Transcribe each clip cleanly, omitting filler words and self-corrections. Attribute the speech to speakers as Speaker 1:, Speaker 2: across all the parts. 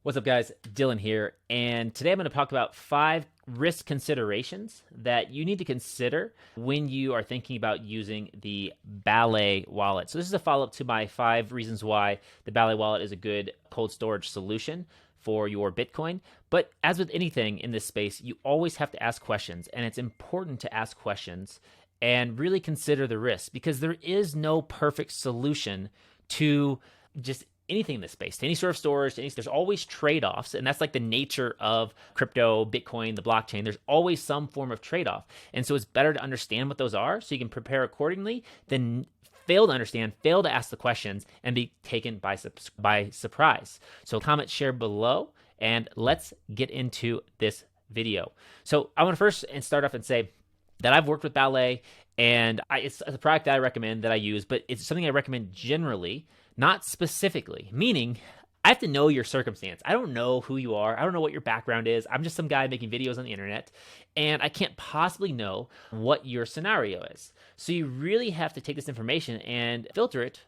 Speaker 1: What's up, guys? Dylan here, and today I'm going to talk about 5 risk considerations that you need to consider when you are thinking about using the Ballet wallet. So this is a follow-up to my 5 reasons why the Ballet wallet is a good cold storage solution for your Bitcoin. But as with anything in this space, you always have to ask questions, and it's important to ask questions and really consider the risks, because there is no perfect solution to just anything in this space, to any sort of storage, there's always trade-offs, and that's like the nature of crypto, Bitcoin, the blockchain. There's always some form of trade-off, and so it's better to understand what those are so you can prepare accordingly than fail to understand, fail to ask the questions, and be taken by surprise. So comment, share below, and let's get into this video. So I want to first start off and say that I've worked with Ballet, and it's a product that I recommend, that I use, but it's something I recommend generally, not specifically, meaning I have to know your circumstance. I don't know who you are. I don't know what your background is. I'm just some guy making videos on the internet, and I can't possibly know what your scenario is. So you really have to take this information and filter it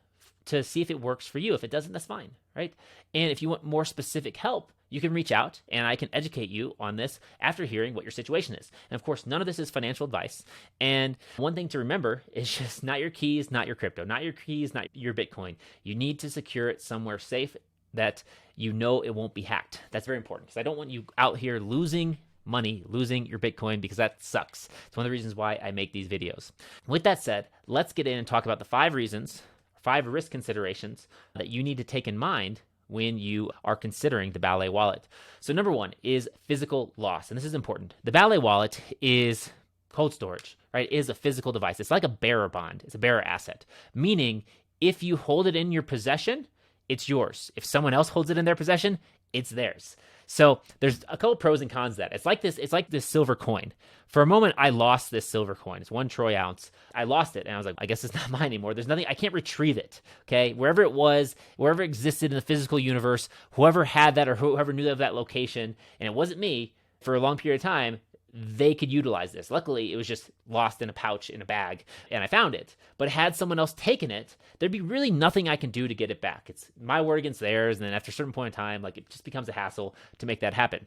Speaker 1: to see if it works for you. If it doesn't, that's fine, right? And if you want more specific help, you can reach out and I can educate you on this after hearing what your situation is. And of course, none of this is financial advice. And one thing to remember is just not your keys, not your crypto, not your keys, not your Bitcoin. You need to secure it somewhere safe that you know it won't be hacked. That's very important, because I don't want you out here losing money, losing your Bitcoin, because that sucks. It's one of the reasons why I make these videos. With that said, let's get in and talk about the 5 reasons, 5 risk considerations that you need to take in mind when you are considering the Ballet wallet. So number 1 is physical loss. And this is important. The Ballet wallet is cold storage, right? It is a physical device. It's like a bearer bond. It's a bearer asset, meaning if you hold it in your possession, it's yours. If someone else holds it in their possession, it's theirs. So there's a couple pros and cons to that. It's like this silver coin. For a moment, I lost this silver coin. It's 1 troy ounce. I lost it, and I was like, I guess it's not mine anymore. There's nothing, I can't retrieve it, okay? Wherever it was, wherever it existed in the physical universe, whoever had that or whoever knew of that location, and it wasn't me, for a long period of time, they could utilize this. Luckily, it was just lost in a pouch in a bag, and I found it. But had someone else taken it, there'd be really nothing I can do to get it back. It's my word against theirs, and then after a certain point in time, like, it just becomes a hassle to make that happen.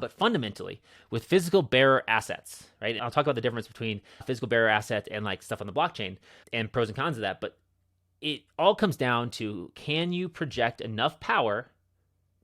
Speaker 1: But fundamentally, with physical bearer assets, right? I'll talk about the difference between a physical bearer asset and like stuff on the blockchain and pros and cons of that. But it all comes down to, can you project enough power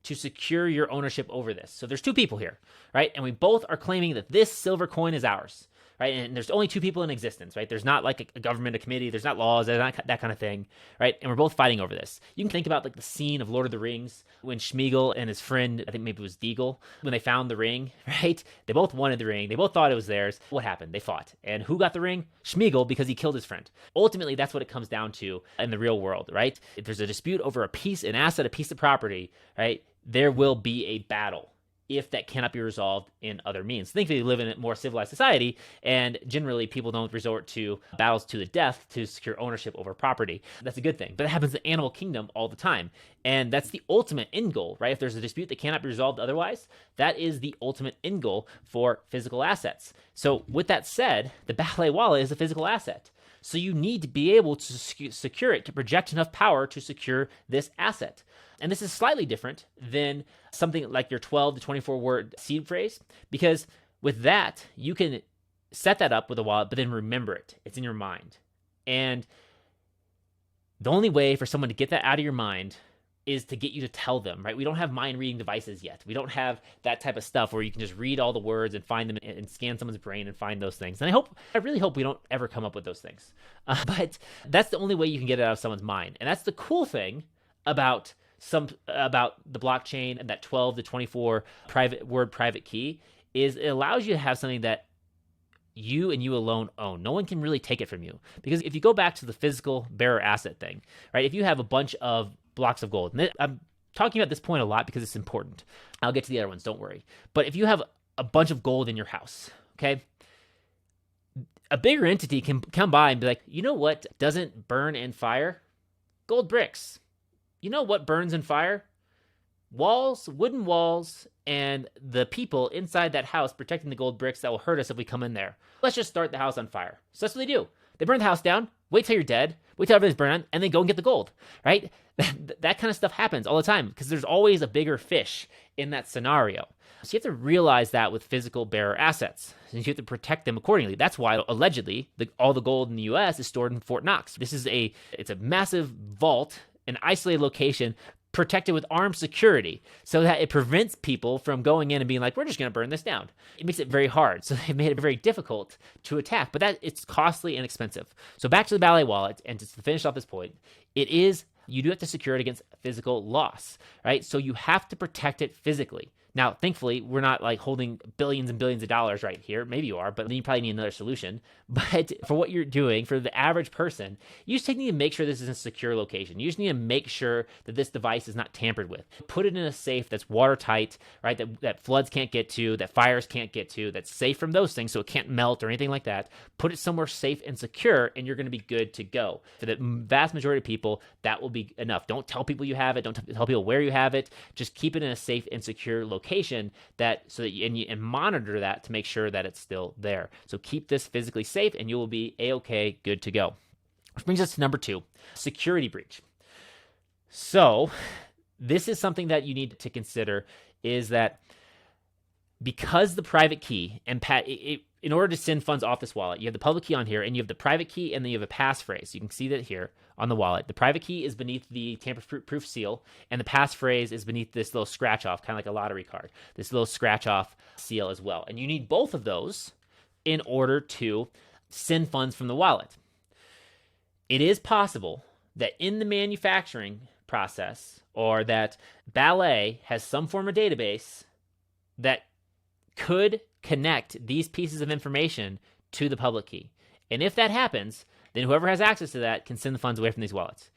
Speaker 1: to secure your ownership over this? So there's 2 people here, right? And we both are claiming that this silver coin is ours, right? And there's only 2 people in existence, right? There's not like a government, a committee. There's not laws, there's not that kind of thing, right? And we're both fighting over this. You can think about like the scene of Lord of the Rings when Smeagol and his friend, I think maybe it was Deagle, when they found the ring, right? They both wanted the ring. They both thought it was theirs. What happened? They fought. And who got the ring? Smeagol, because he killed his friend. Ultimately, that's what it comes down to in the real world, right? If there's a dispute over an asset, a piece of property, right? There will be a battle if that cannot be resolved in other means. Thankfully, we live in a more civilized society, and generally people don't resort to battles to the death to secure ownership over property. That's a good thing, but it happens in the animal kingdom all the time, and that's the ultimate end goal, right? If there's a dispute that cannot be resolved otherwise, that is the ultimate end goal for physical assets. So with that said, the Ballet wallet is a physical asset. So you need to be able to secure it, to project enough power to secure this asset. And this is slightly different than something like your 12 to 24 word seed phrase, because with that, you can set that up with a wallet, but then remember it. It's in your mind. And the only way for someone to get that out of your mind is to get you to tell them, right? We don't have mind reading devices yet. We don't have that type of stuff where you can just read all the words and find them and scan someone's brain and find those things. And I really hope we don't ever come up with those things. But that's the only way you can get it out of someone's mind. And that's the cool thing about the blockchain and that 12 to 24 private key, is it allows you to have something that you and you alone own. No one can really take it from you. Because if you go back to the physical bearer asset thing, right? If you have a bunch of blocks of gold, and I'm talking about this point a lot because it's important. I'll get to the other ones, don't worry. But if you have a bunch of gold in your house, okay, a bigger entity can come by and be like, you know what doesn't burn in fire? Gold bricks. You know what burns in fire? Walls, wooden walls, and the people inside that house protecting the gold bricks that will hurt us if we come in there. Let's just start the house on fire. So that's what they do. They burn the house down, Wait till you're dead. Wait till everything's burned, and then go and get the gold, right? That kind of stuff happens all the time because there's always a bigger fish in that scenario. So you have to realize that with physical bearer assets. And you have to protect them accordingly. That's why allegedly all the gold in the U.S. is stored in Fort Knox. It's a massive vault, an isolated location, protected with armed security so that it prevents people from going in and being like, we're just going to burn this down. It makes it very hard. So they made it very difficult to attack, but it's costly and expensive. So back to the Ballet wallet, and just to finish off this point, you do have to secure it against physical loss, right? So you have to protect it physically. Now, thankfully, we're not like holding billions and billions of dollars right here. Maybe you are, but then you probably need another solution. But for what you're doing, for the average person, you just need to make sure this is in a secure location. You just need to make sure that this device is not tampered with. Put it in a safe that's watertight, right? That floods can't get to, that fires can't get to, that's safe from those things so it can't melt or anything like that. Put it somewhere safe and secure, and you're going to be good to go. For the vast majority of people, that will be enough. Don't tell people you have it. Don't tell people where you have it. Just keep it in a safe and secure location and monitor that to make sure that it's still there. So keep this physically safe and you will be a-okay, good to go. Which brings us to number 2, security breach. So this is something that you need to consider, is that because the private key and in order to send funds off this wallet, you have the public key on here, and you have the private key, and then you have a passphrase. You can see that here on the wallet. The private key is beneath the tamper-proof seal, and the passphrase is beneath this little scratch-off, kind of like a lottery card, this little scratch-off seal as well. And you need both of those in order to send funds from the wallet. It is possible that in the manufacturing process, or that Ballet has some form of database that could connect these pieces of information to the public key. And if that happens, then whoever has access to that can send the funds away from these wallets.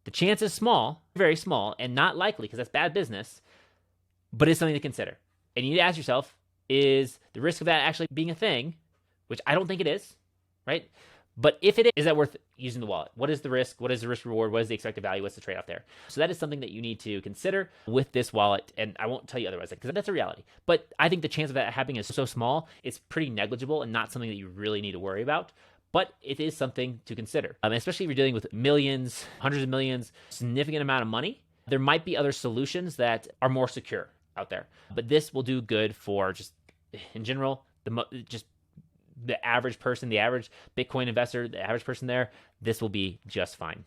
Speaker 1: The chance is small, very small, and not likely because that's bad business, but it's something to consider. And you need to ask yourself, is the risk of that actually being a thing, which I don't think it is, right? But if it is that worth using the wallet? What is the risk? What is the risk reward? What is the expected value? What's the trade-off there? So that is something that you need to consider with this wallet. And I won't tell you otherwise because that's a reality. But I think the chance of that happening is so small, it's pretty negligible and not something that you really need to worry about. But it is something to consider, especially if you're dealing with millions, hundreds of millions, significant amount of money. There might be other solutions that are more secure out there. But this will do good for just, in general, the average person, the average Bitcoin investor, the average person there, this will be just fine.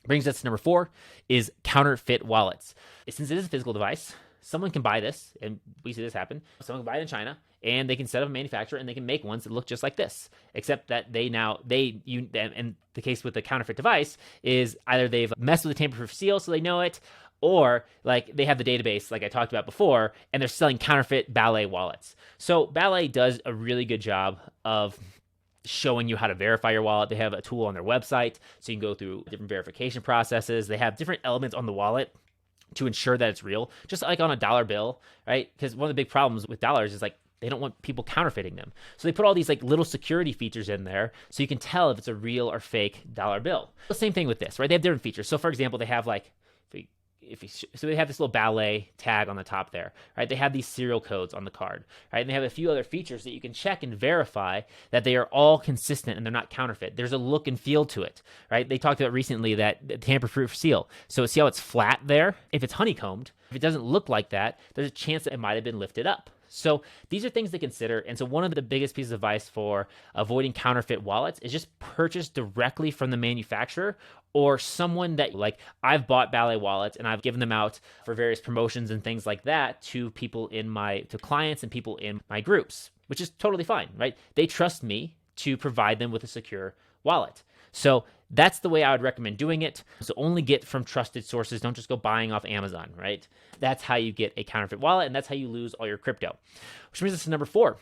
Speaker 1: Brings us to number 4 is counterfeit wallets. Since it is a physical device, someone can buy this, and we see this happen. Someone can buy it in China, and they can set up a manufacturer, and they can make ones that look just like this, except that and the case with the counterfeit device is either they've messed with the tamper-proof seal so they know it, or like they have the database like I talked about before, and they're selling counterfeit Ballet wallets. So Ballet does a really good job of showing you how to verify your wallet. They have a tool on their website, so you can go through different verification processes. They have different elements on the wallet to ensure that it's real, just like on a dollar bill, right? Because one of the big problems with dollars is like they don't want people counterfeiting them. So they put all these like little security features in there so you can tell if it's a real or fake dollar bill. The same thing with this, right? They have different features. So for example, they have like, so they have this little Ballet tag on the top there, right? They have these serial codes on the card, right? And they have a few other features that you can check and verify that they are all consistent and they're not counterfeit. There's a look and feel to it, right? They talked about recently that the tamper-proof seal. So see how it's flat there? If it's honeycombed, if it doesn't look like that, there's a chance that it might have been lifted up. So these are things to consider. And so one of the biggest pieces of advice for avoiding counterfeit wallets is just purchase directly from the manufacturer or someone that, like, I've bought Ballet wallets and I've given them out for various promotions and things like that to people to clients and people in my groups, which is totally fine, right? They trust me to provide them with a secure wallet. So that's the way I would recommend doing it. So only get from trusted sources. Don't just go buying off Amazon, right? That's how you get a counterfeit wallet, and that's how you lose all your crypto. Which brings us to number 4,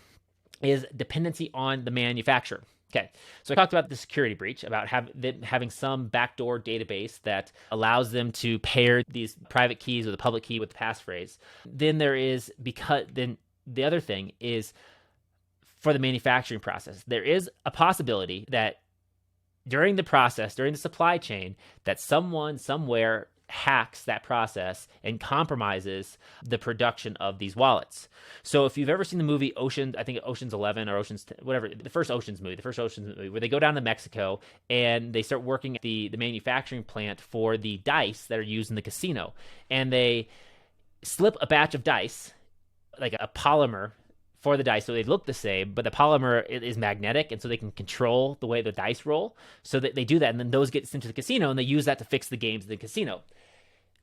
Speaker 1: is dependency on the manufacturer. Okay, so I talked about the security breach, about having some backdoor database that allows them to pair these private keys with a public key with the passphrase. Then the other thing is for the manufacturing process. There is a possibility that during the process, during the supply chain, that someone somewhere hacks that process and compromises the production of these wallets. So if you've ever seen the movie Ocean, I think Ocean's 11 or Ocean's, whatever, the first Ocean's movie, where they go down to Mexico and they start working at the manufacturing plant for the dice that are used in the casino. And they slip a batch of dice, like a polymer for the dice, so they look the same, but the polymer is magnetic, and so they can control the way the dice roll. So that they do that, and then those get sent to the casino, and they use that to fix the games in the casino.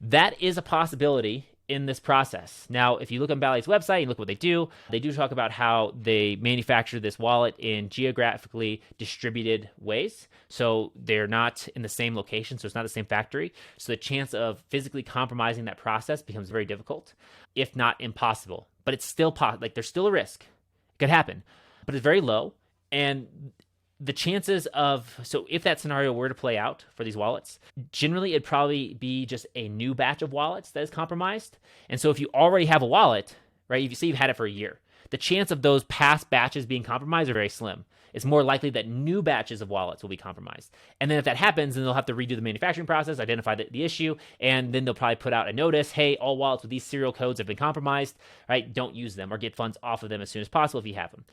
Speaker 1: That is a possibility in this process. Now, if you look on Ballet's website and look what they do talk about how they manufacture this wallet in geographically distributed ways. So they're not in the same location, so it's not the same factory. So the chance of physically compromising that process becomes very difficult, if not impossible. But it's still there's still a risk. It could happen, but it's very low. And the chances of, so if that scenario were to play out for these wallets, generally it'd probably be just a new batch of wallets that is compromised. And so if you already have a wallet, right, if you say you've had it for a year, the chance of those past batches being compromised are very slim. It's more likely that new batches of wallets will be compromised. And then if that happens, then they'll have to redo the manufacturing process, identify the issue, and then they'll probably put out a notice, hey, all wallets with these serial codes have been compromised, right? Don't use them or get funds off of them as soon as possible if you have them.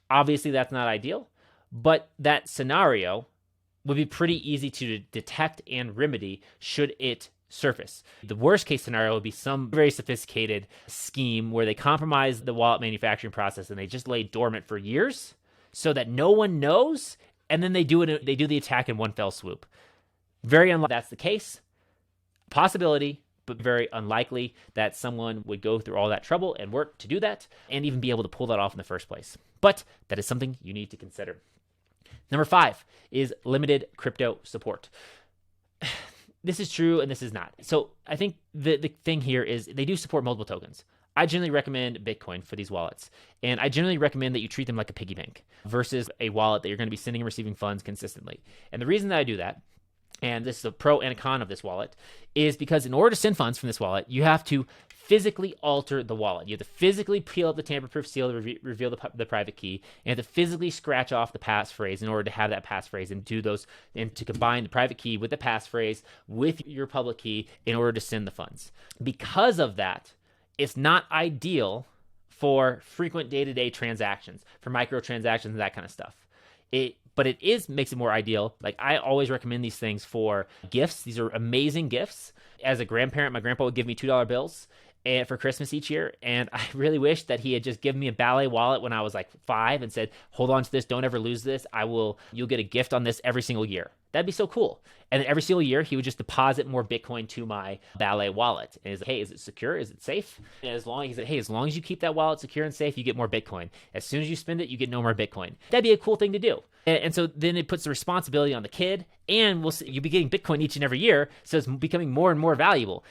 Speaker 1: Obviously, that's not ideal, but that scenario would be pretty easy to detect and remedy should it surface. The worst case scenario would be some very sophisticated scheme where they compromise the wallet manufacturing process and they just lay dormant for years so that no one knows, and then they do the attack in one fell swoop. Very unlikely that's the case. Possibility, but very unlikely that someone would go through all that trouble and work to do that and even be able to pull that off in the first place. But that is something you need to consider. Number 5 is limited crypto support. This is true and this is not. So I think the thing here is they do support multiple tokens. I generally recommend Bitcoin for these wallets. And I generally recommend that you treat them like a piggy bank versus a wallet that you're going to be sending and receiving funds consistently. And the reason that I do that, and this is a pro and a con of this wallet, is because in order to send funds from this wallet, you have to physically alter the wallet. You have to physically peel up the tamper-proof seal to reveal the private key, and have to physically scratch off the passphrase in order to have that passphrase and do those, and to combine the private key with the passphrase with your public key in order to send the funds. Because of that, it's not ideal for frequent day-to-day transactions, for microtransactions and that kind of stuff. But it makes it more ideal. Like, I always recommend these things for gifts. These are amazing gifts. As a grandparent, my grandpa would give me $2 bills and for Christmas each year. And I really wish that he had just given me a Ballet wallet when I was like 5 and said, hold on to this, don't ever lose this. You'll get a gift on this every single year. That'd be so cool. And then every single year, he would just deposit more Bitcoin to my Ballet wallet. And he's like, hey, is it secure? Is it safe? And as long as you keep that wallet secure and safe, you get more Bitcoin. As soon as you spend it, you get no more Bitcoin. That'd be a cool thing to do. And so then it puts the responsibility on the kid, and you'll be getting Bitcoin each and every year, so it's becoming more and more valuable.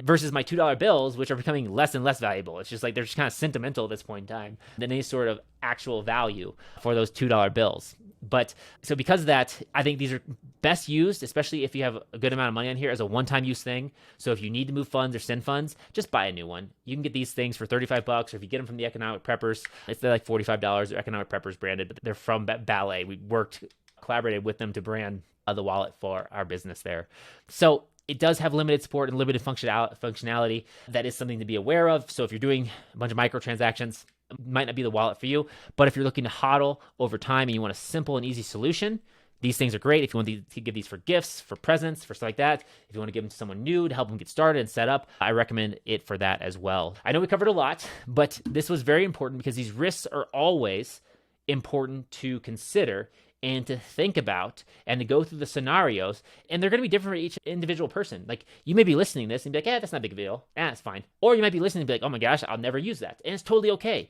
Speaker 1: Versus my $2 bills, which are becoming less and less valuable. It's just like they're just kind of sentimental at this point in time than any sort of actual value for those $2 bills. But so because of that, I think these are best used, especially if you have a good amount of money on here, as a one-time use thing. So if you need to move funds or send funds, just buy a new one. You can get these things for $35, or if you get them from the Economic Preppers, they're like $45. They're Economic Preppers branded, but they're from Ballet. We collaborated with them to brand the wallet for our business there. So it does have limited support and limited functionality. That is something to be aware of. So if you're doing a bunch of microtransactions, it might not be the wallet for you. But if you're looking to hodl over time and you want a simple and easy solution, these things are great. If you want to give these for gifts, for presents, for stuff like that, if you want to give them to someone new to help them get started and set up, I recommend it for that as well. I know we covered a lot, but this was very important because these risks are always important to consider and to think about and to go through the scenarios. And they're going to be different for each individual person. Like, you may be listening to this and be like, that's not a big deal. It's fine. Or you might be listening and be like, oh my gosh, I'll never use that. And it's totally okay.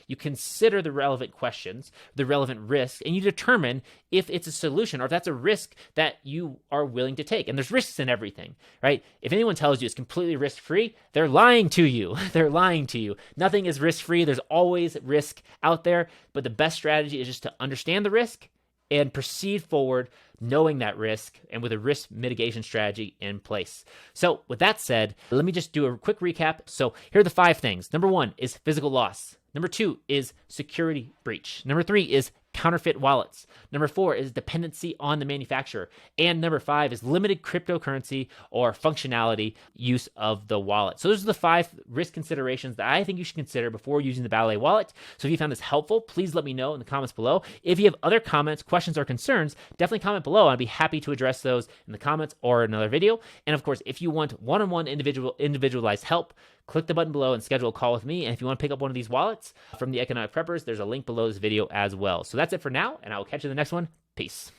Speaker 1: You consider the relevant questions, the relevant risks, and you determine if it's a solution or if that's a risk that you are willing to take. And there's risks in everything, right? If anyone tells you it's completely risk-free, they're lying to you. They're lying to you. Nothing is risk-free. There's always risk out there. But the best strategy is just to understand the risk and proceed forward knowing that risk and with a risk mitigation strategy in place. So with that said, let me just do a quick recap. So here are the 5 things. Number 1 is physical loss. Number 2 is security breach. Number 3 is counterfeit wallets. Number 4 is dependency on the manufacturer. And number 5 is limited cryptocurrency or functionality use of the wallet. So those are the 5 risk considerations that I think you should consider before using the Ballet wallet. So if you found this helpful, please let me know in the comments below. If you have other comments, questions, or concerns, definitely comment below. I'd be happy to address those in the comments or another video. And of course, if you want one-on-one individualized help, click the button below and schedule a call with me. And if you want to pick up one of these wallets from the Economic Preppers, there's a link below this video as well. So that's it for now, and I will catch you in the next one. Peace.